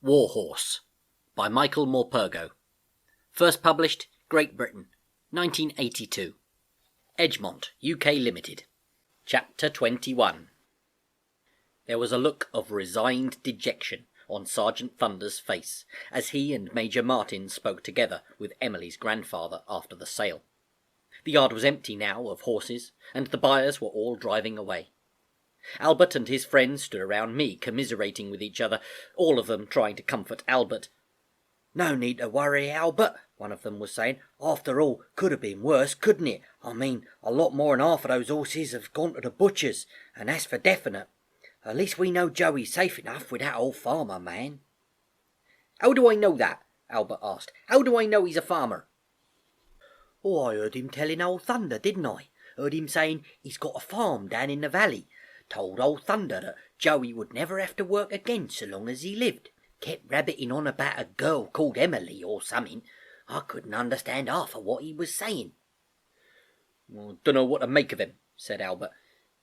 Warhorse by Michael Morpurgo. First published, Great Britain, 1982. Edgemont, UK Limited. Chapter 21. There was a look of resigned dejection on Sergeant Thunder's face as he and Major Martin spoke together with Emilie's grandfather after the sale. The yard was empty now of horses, and the buyers were all driving away. Albert and his friends stood around me, commiserating with each other, all of them trying to comfort Albert. "No need to worry, Albert," one of them was saying. "After all, could have been worse, couldn't it? I mean, a lot more than half of those horses have gone to the butcher's, and that's for definite. At least we know Joey's safe enough with that old farmer man." "How do I know that?" Albert asked. "How do I know he's a farmer?" "Oh, I heard him telling old Thunder, didn't I? Heard him saying he's got a farm down in the valley. Told old Thunder that Joey would never have to work again so long as he lived. Kept rabbiting on about a girl called Emilie or something. I couldn't understand half of what he was saying." "Well, dunno what to make of him," said Albert.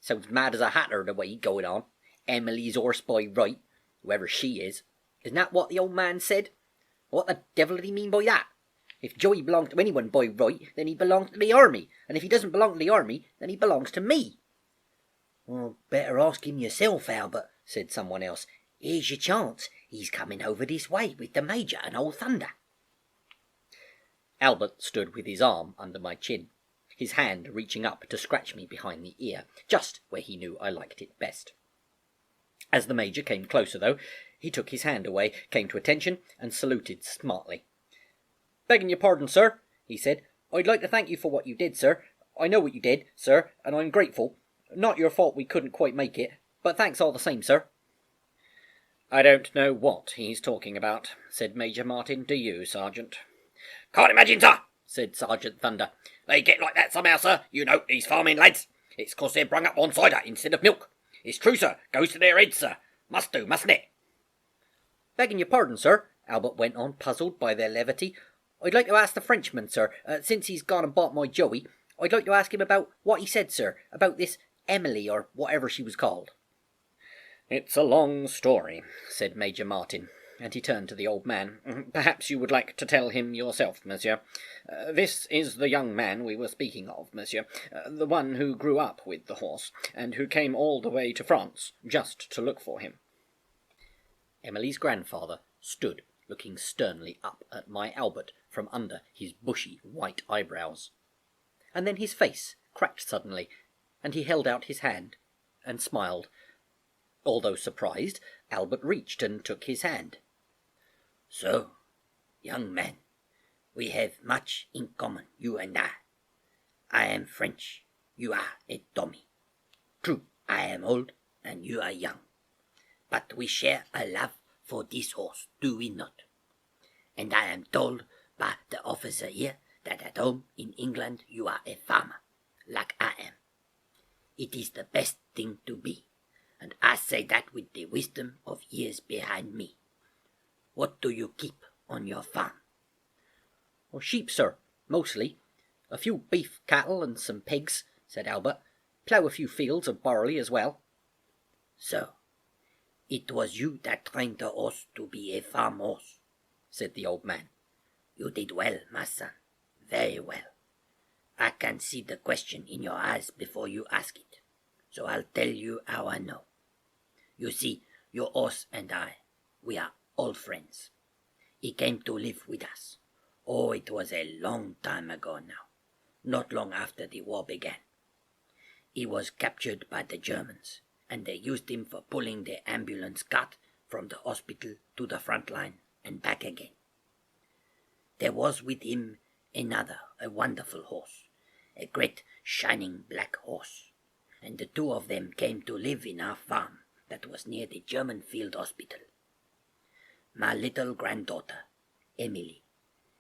"Sounds mad as a hatter the way he's going on. Emilie's horse by right, whoever she is. Isn't that what the old man said? What the devil did he mean by that? If Joey belongs to anyone by right, then he belongs to the army, and if he doesn't belong to the army, then he belongs to me." "Well, better ask him yourself, Albert," said someone else. "Here's your chance. He's coming over this way with the Major and old Thunder." Albert stood with his arm under my chin, his hand reaching up to scratch me behind the ear, just where he knew I liked it best. As the Major came closer, though, he took his hand away, came to attention, and saluted smartly. "Begging your pardon, sir," he said. "I'd like to thank you for what you did, sir. I know what you did, sir, and I'm grateful. Not your fault we couldn't quite make it, but thanks all the same, sir." "I don't know what he's talking about," said Major Martin. "Do you, Sergeant?" "Can't imagine, sir," said Sergeant Thunder. "They get like that somehow, sir. You know, these farming lads. It's 'cause they're brung up on cider instead of milk. It's true, sir. Goes to their heads, sir. Must do, mustn't it?" "Begging your pardon, sir," Albert went on, puzzled by their levity. "I'd like to ask the Frenchman, sir, since he's gone and bought my Joey, I'd like to ask him about what he said, sir, about this Emilie, or whatever she was called." "It's a long story," said Major Martin, and he turned to the old man. "Perhaps you would like to tell him yourself, monsieur. This is the young man we were speaking of, monsieur, the one who grew up with the horse, and who came all the way to France just to look for him." Emilie's grandfather stood looking sternly up at my Albert from under his bushy white eyebrows. And then his face cracked suddenly, and he held out his hand and smiled. Although surprised, Albert reached and took his hand. "So, young man, we have much in common, you and I. I am French, you are a Tommy. True, I am old and you are young. But we share a love for this horse, do we not? And I am told by the officer here that at home in England you are a farmer, like I am. It is the best thing to be, and I say that with the wisdom of years behind me. What do you keep on your farm?" "Well, sheep, sir, mostly. A few beef cattle and some pigs," said Albert. "Plough a few fields of barley as well." "So, it was you that trained the horse to be a farm horse," said the old man. "You did well, my son, very well. I can see the question in your eyes before you ask it, so I'll tell you how I know. You see, your horse and I, we are old friends. He came to live with us. Oh, it was a long time ago now, not long after the war began. He was captured by the Germans, and they used him for pulling the ambulance cart from the hospital to the front line and back again. There was with him another, a wonderful horse, a great shining black horse, and the two of them came to live in our farm that was near the German field hospital. My little granddaughter, Emilie,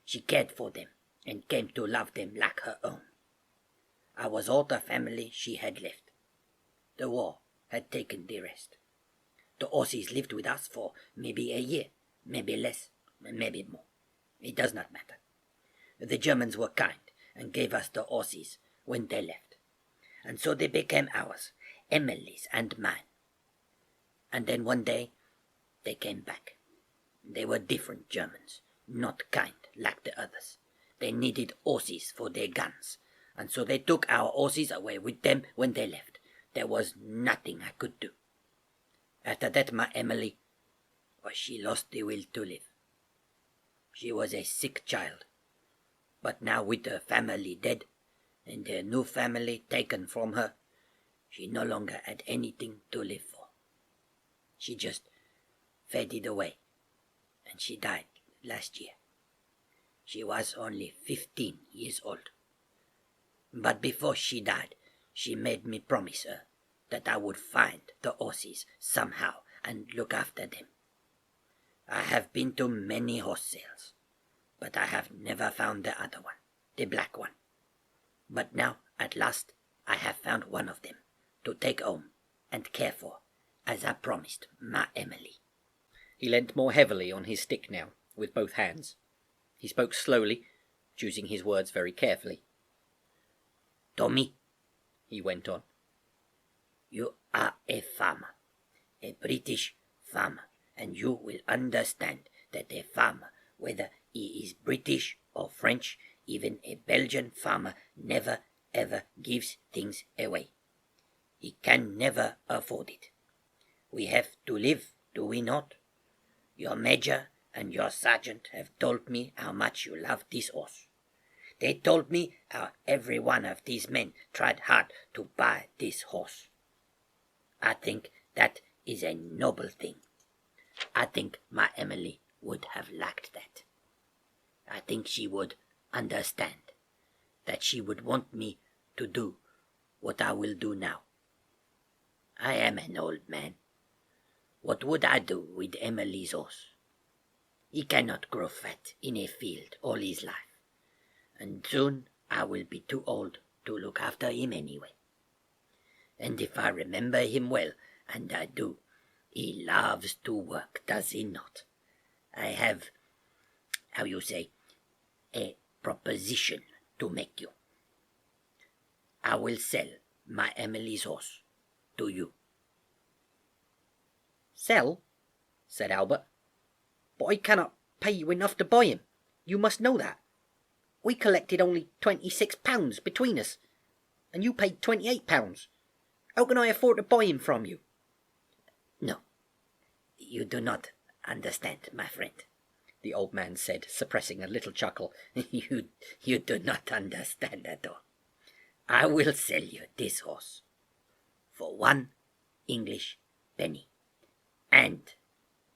she cared for them and came to love them like her own. I was all the family she had left. The war had taken the rest. The horses lived with us for maybe a year, maybe less, maybe more. It does not matter. The Germans were kind and gave us the horses when they left. And so they became ours, Emilie's and mine. And then one day they came back. They were different Germans, not kind like the others. They needed horses for their guns, and so they took our horses away with them when they left. There was nothing I could do. After that, my Emilie, well, she lost the will to live. She was a sick child, but now with her family dead, and her new family taken from her, she no longer had anything to live for. She just faded away, and she died last year. She was only 15 years old. But before she died, she made me promise her that I would find the horses somehow and look after them. I have been to many horse sales, but I have never found the other one, the black one. But now, at last, I have found one of them to take home and care for, as I promised my Emilie. He leant more heavily on his stick now, with both hands. He spoke slowly, choosing his words very carefully. Tommy, he went on, you are a farmer, a British farmer, and you will understand that a farmer, whether he is British or French, even a Belgian farmer, never ever gives things away. He can never afford it. We have to live, do we not? Your major and your sergeant have told me how much you love this horse. They told me how every one of these men tried hard to buy this horse. I think that is a noble thing. I think my Emilie would have liked that. I think she would understand, that she would want me to do what I will do now. I am an old man. What would I do with Emilie's horse? He cannot grow fat in a field all his life, and soon I will be too old to look after him anyway. And if I remember him well, and I do, he loves to work, does he not? I have, how you say, a proposition to make you. I will sell my Emilie's horse to you. Sell? Said Albert. But I cannot pay you enough to buy him. You must know that. We collected only £26 between us, and you paid £28. How can I afford to buy him from you? No, you do not understand, my friend, the old man said, suppressing a little chuckle. You do not understand at all. I will sell you this horse for 1 English penny, and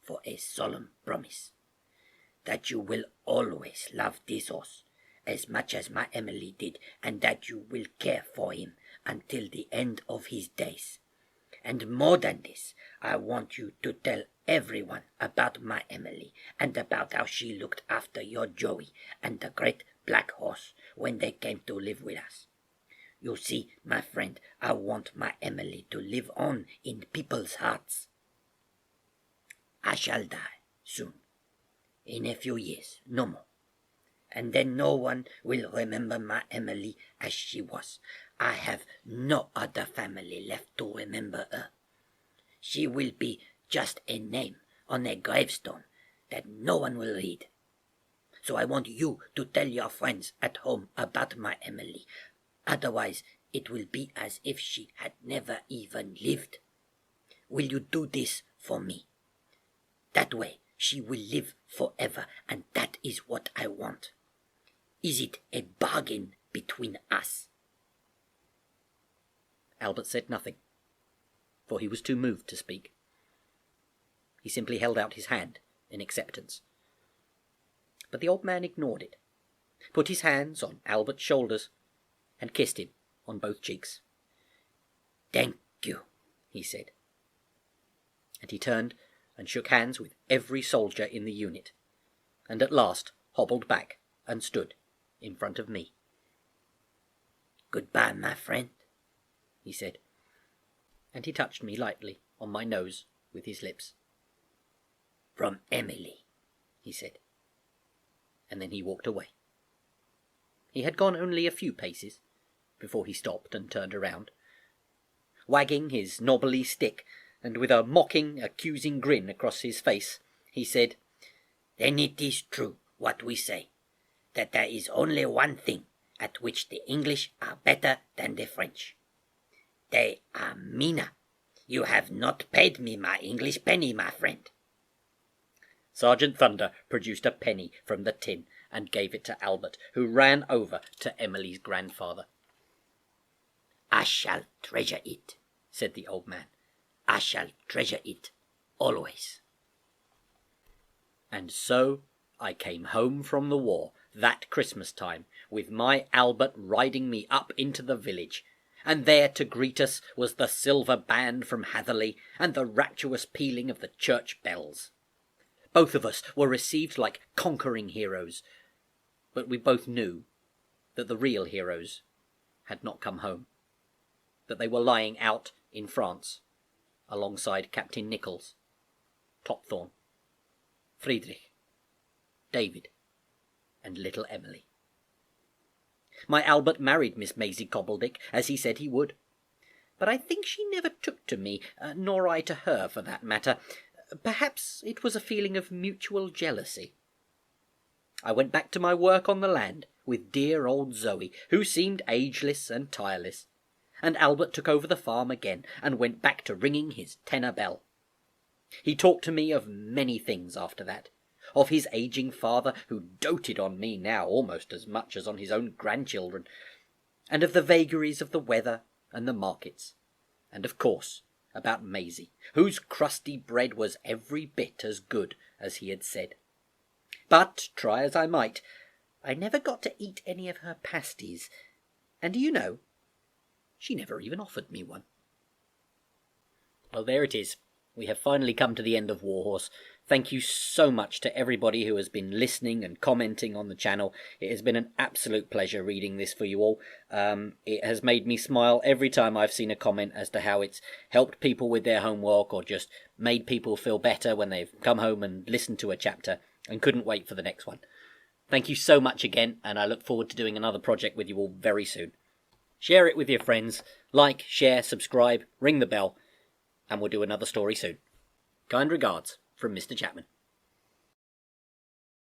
for a solemn promise that you will always love this horse as much as my Emilie did, and that you will care for him until the end of his days. And more than this, I want you to tell everyone about my Emilie, and about how she looked after your Joey and the great black horse when they came to live with us. You see, my friend, I want my Emilie to live on in people's hearts. I shall die soon, in a few years, no more. And then no one will remember my Emilie as she was. I have no other family left to remember her. She will be just a name on a gravestone that no one will read. So I want you to tell your friends at home about my Emilie. Otherwise, it will be as if she had never even lived. Will you do this for me? That way, she will live forever, and that is what I want. Is it a bargain between us? Albert said nothing, for he was too moved to speak. He simply held out his hand in acceptance. But the old man ignored it, put his hands on Albert's shoulders, and kissed him on both cheeks. "Thank you," he said. And he turned and shook hands with every soldier in the unit, and at last hobbled back and stood in front of me. "Goodbye, my friend," he said. And he touched me lightly on my nose with his lips. "From Emilie," he said. And then he walked away. He had gone only a few paces before he stopped and turned around. Wagging his knobbly stick, and with a mocking, accusing grin across his face, he said, Then it is true what we say, that there is only one thing at which the English are better than the French. They are meaner. You have not paid me my English penny, my friend. Sergeant Thunder produced a penny from the tin and gave it to Albert, who ran over to Emilie's grandfather. I shall treasure it, said the old man. I shall treasure it always. And so I came home from the war that Christmas time, with my Albert riding me up into the village, and there to greet us was the silver band from Hatherley and the rapturous pealing of the church bells. Both of us were received like conquering heroes, but we both knew that the real heroes had not come home, that they were lying out in France alongside Captain Nichols, Topthorne, Friedrich, David, and little Emilie. My Albert married Miss Maisie Cobbledick, as he said he would, but I think she never took to me, nor I to her, for that matter. Perhaps it was a feeling of mutual jealousy. I went back to my work on the land with dear old Zoe, who seemed ageless and tireless, and Albert took over the farm again and went back to ringing his tenor bell. He talked to me of many things after that, of his ageing father, who doted on me now almost as much as on his own grandchildren, and of the vagaries of the weather and the markets, and of course about Maisie, whose crusty bread was every bit as good as he had said. But, try as I might, I never got to eat any of her pasties, and do you know, she never even offered me one. Well, there it is. We have finally come to the end of Warhorse. Thank you so much to everybody who has been listening and commenting on the channel. It has been an absolute pleasure reading this for you all. It has made me smile every time I've seen a comment as to how it's helped people with their homework or just made people feel better when they've come home and listened to a chapter and couldn't wait for the next one. Thank you so much again, and I look forward to doing another project with you all very soon. Share it with your friends, like, share, subscribe, ring the bell, and we'll do another story soon. Kind regards from Mr. Chapman.